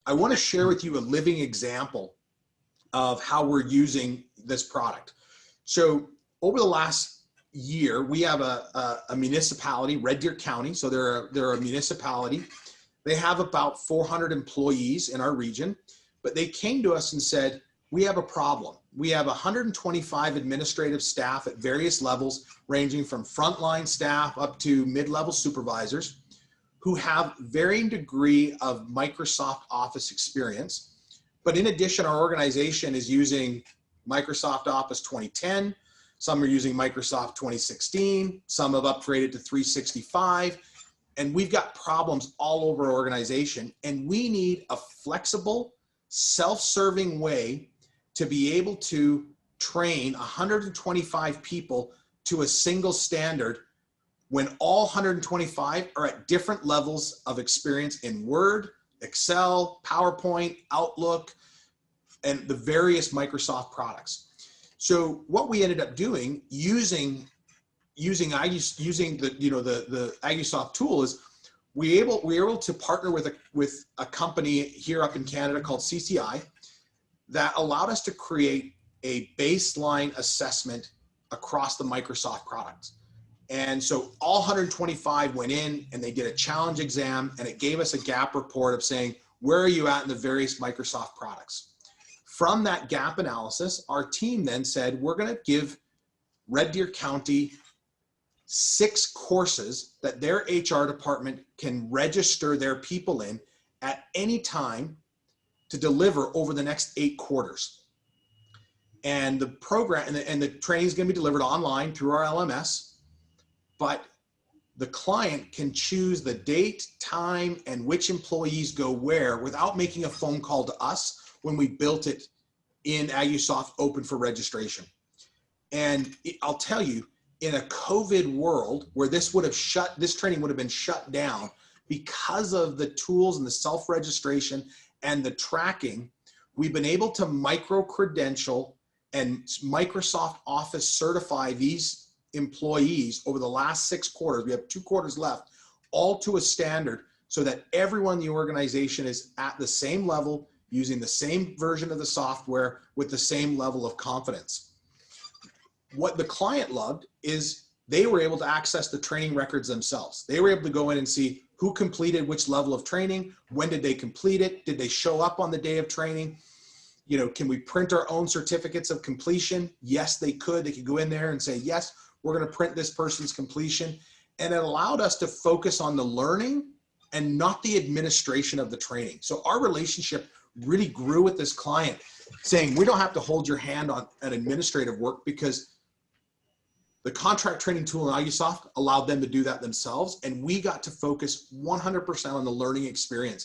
I want to share with you a living example of how we're using this product. So over the last year, we have a municipality, Red Deer County. So they're a municipality. They have about 400 employees in our region, but they came to us and said, we have a problem. We have 125 administrative staff at various levels, ranging from frontline staff up to mid-level supervisors, who have varying degree of Microsoft Office experience. But in addition, our organization is using Microsoft Office 2010. Some are using Microsoft 2016. Some have upgraded to 365. And we've got problems all over our organization. And we need a flexible, self-serving way to be able to train 125 people to a single standard when all 125 are at different levels of experience in Word, Excel, PowerPoint, Outlook, and the various Microsoft products. So what we ended up doing using the Agusoft tool is we were able to partner with a company here up in Canada called CCI that allowed us to create a baseline assessment across the Microsoft products. And so all 125 went in and they did a challenge exam, and it gave us a gap report of saying, where are you at in the various Microsoft products? From that gap analysis, our team then said, we're going to give Red Deer County 6 courses that their HR department can register their people in at any time to deliver over the next 8 quarters. And the program and the training is going to be delivered online through our LMS. But the client can choose the date, time, and which employees go where without making a phone call to us when we built it in Agusoft open for registration. And I'll tell you, in a COVID world where this training would have been shut down because of the tools and the self-registration and the tracking, we've been able to micro-credential and Microsoft Office certify these employees over the last 6 quarters. We have 2 quarters left, all to a standard, so that everyone in the organization is at the same level, using the same version of the software with the same level of confidence. What the client loved is they were able to access the training records themselves. They were able to go in and see who completed which level of training, when did they complete it, did they show up on the day of training, can we print our own certificates of completion? Yes, they could. They could go in there and say, yes, we're going to print this person's completion. And it allowed us to focus on the learning and not the administration of the training. So our relationship really grew with this client, saying we don't have to hold your hand on an administrative work, because the contract training tool in Agusoft allowed them to do that themselves. And we got to focus 100% on the learning experience.